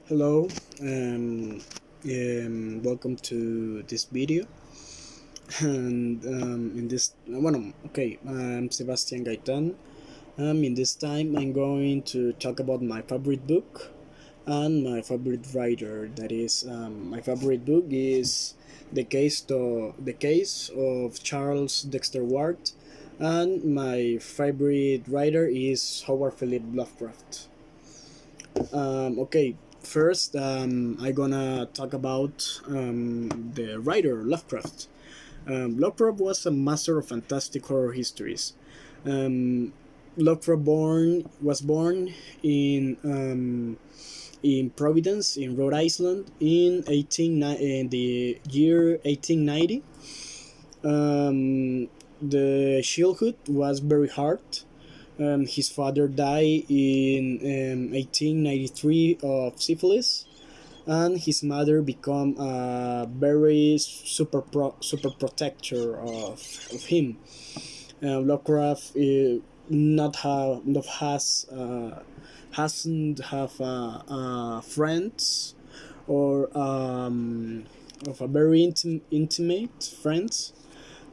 Hello, welcome to this video. And in this, bueno, okay, I'm Sebastian Gaitan. In this time, I'm going to talk about my favorite book and my favorite writer. That is, my favorite book is the case of Charles Dexter Ward, and my favorite writer is Howard Philip Lovecraft. Okay, first I'm gonna talk about the writer Lovecraft. Lovecraft was a master of fantastic horror histories. Um, Lovecraft was born in Providence, in Rhode Island, in the year 1890. The childhood was very hard. His father died in 1893 of syphilis, and his mother became a very super protector of him. Lovecraft not has hasn't have friends or of a very intimate friends,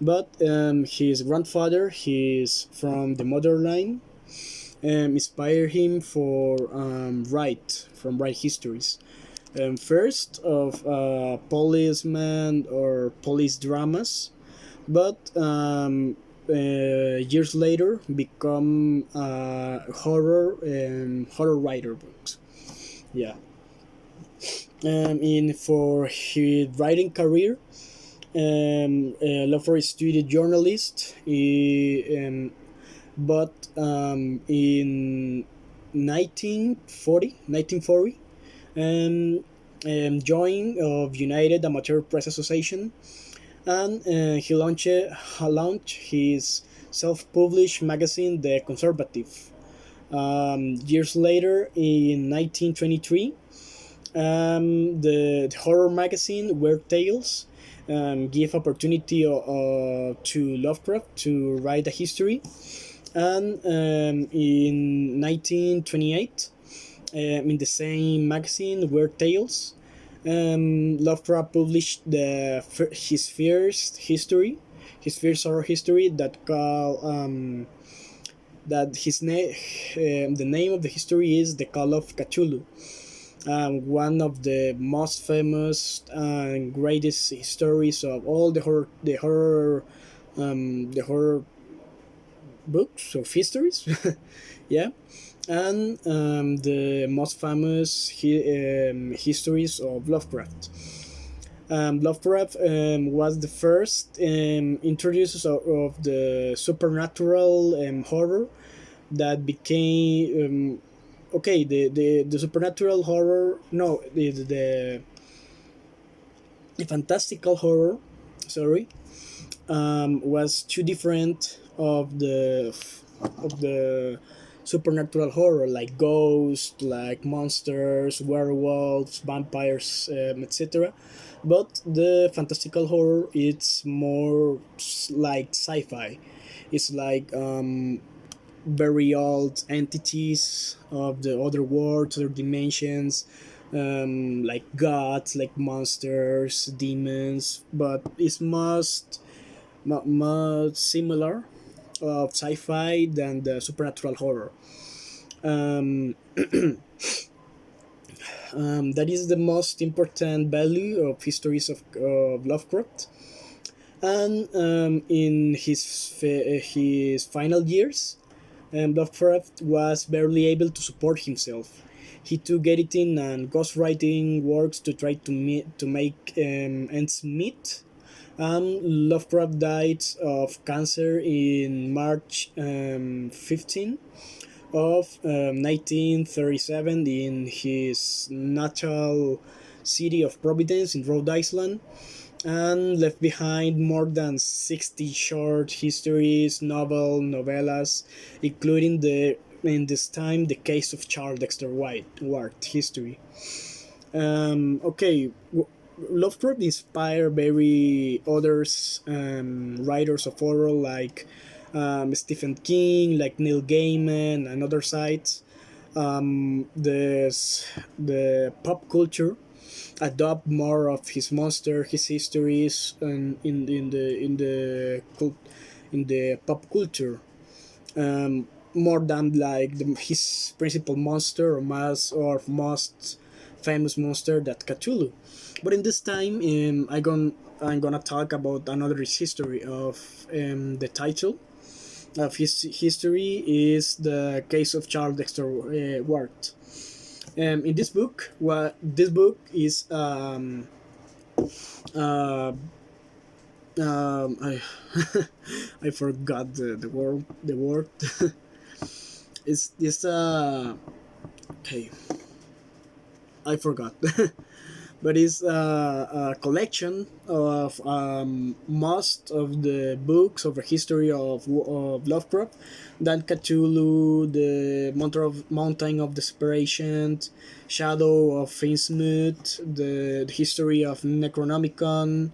but his grandfather, he's from the mother line, inspired him for write histories. First of policemen or police dramas, but years later become horror writer books. Yeah. In for his writing career, Loeffler studied journalist. But in 1940, joined of United Amateur Press Association, and he launched his self-published magazine, The Conservative. Years later, in 1923, the horror magazine Weird Tales give opportunity to Lovecraft to write a history, and in 1928, in the same magazine Weird Tales, Lovecraft published his first horror history that the name of the history is The Call of Cthulhu. One of the most famous and greatest stories of all the horror books of histories. Yeah. And the most famous histories of Lovecraft. Lovecraft was the first introducer of the supernatural horror that became okay. The supernatural horror, no, the fantastical horror, sorry, was too different of the supernatural horror, like ghosts, like monsters, werewolves, vampires, etc. But the fantastical horror, it's more like sci-fi. It's like very old entities of the other worlds, other dimensions, like gods, like monsters, demons, but it's much similar of sci-fi than the supernatural horror. Um, that is the most important value of histories of Lovecraft. And in his final years, Lovecraft was barely able to support himself. He took editing and ghostwriting works to try to make ends meet. Lovecraft died of cancer in March 15 of 1937 in his natal city of Providence in Rhode Island, and left behind more than 60 short histories, novellas, including in this time the case of Charles Dexter Ward history. Okay, Lovecraft inspired very others writers of horror like Stephen King, like Neil Gaiman, and other sites. The pop culture adopt more of his monster, his histories, and in the pop culture, more than like his principal monster or most famous monster that Cthulhu. But in this time, I'm gonna talk about another history of the title of his history is the case of Charles Dexter Ward. In this book, what this book is uh, I I forgot the word. It's okay, I forgot. But it's a collection of most of the books of the history of Lovecraft, then Cthulhu, the Mountain of Desperation, Shadow of Innsmouth, the history of Necronomicon,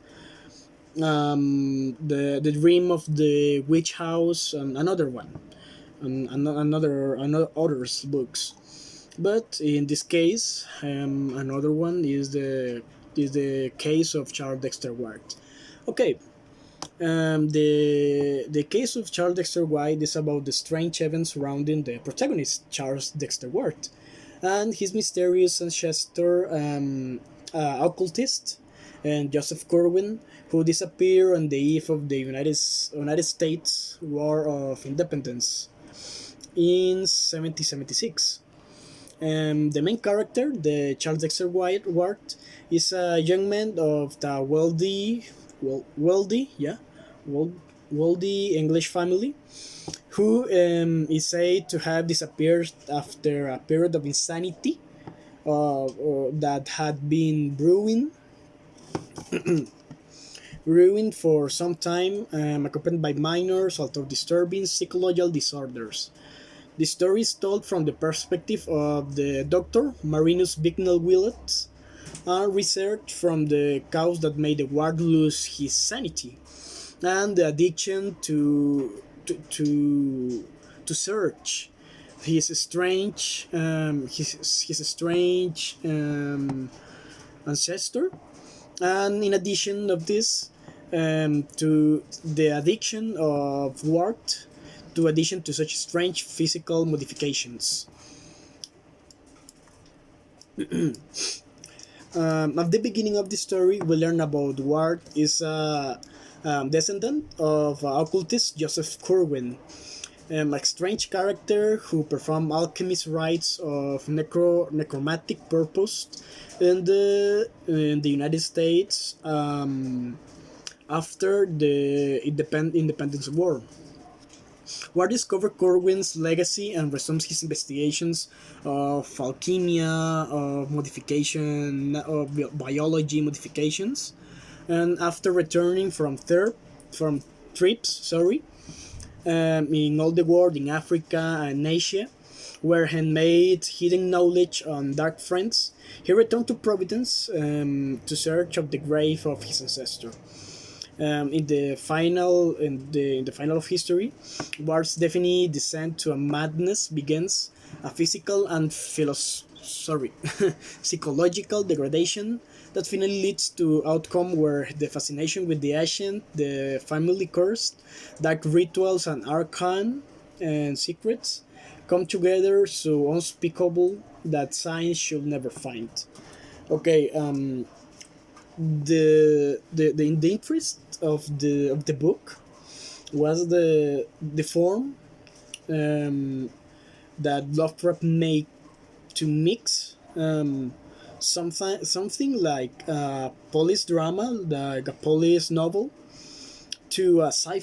the Dream of the Witch House, and another one, and another others books. But in this case, another one is the case of Charles Dexter Ward. Okay, the case of Charles Dexter Ward is about the strange events surrounding the protagonist Charles Dexter Ward and his mysterious ancestor, occultist, and Joseph Corwin, who disappeared on the eve of the United States War of Independence in 1776. The main character, the Charles Dexter Ward, is a young man of the wealthy, yeah, wealthy English family, who is said to have disappeared after a period of insanity that had been ruined for some time, accompanied by minor, although disturbing psychological disorders. The story is told from the perspective of the doctor, Marinus Bicknell Willett, and research from the cause that made the ward lose his sanity and the addiction to search his strange ancestor, and in addition of this, to the addiction of Ward, to addition to such strange physical modifications. At the beginning of the story, we learn about Ward is a descendant of occultist Joseph Corwin, a strange character who performed alchemist rites of necromantic purpose in the United States after the Independence War. Ward discovers Corwin's legacy and resumes his investigations of alchemia, of modification, of biology modifications, and after returning from trips, in all the world, in Africa and Asia, where he made hidden knowledge on dark friends, he returned to Providence to search of the grave of his ancestor. In the final of history, Ward's definite descent to a madness begins a physical and psychological degradation that finally leads to outcome where the fascination with the ancient, the family cursed, dark rituals and arcane and secrets come together so unspeakable that science should never find. Okay, the interest of the book was the form that Lovecraft made to mix something like a police drama, like a police novel, to a sci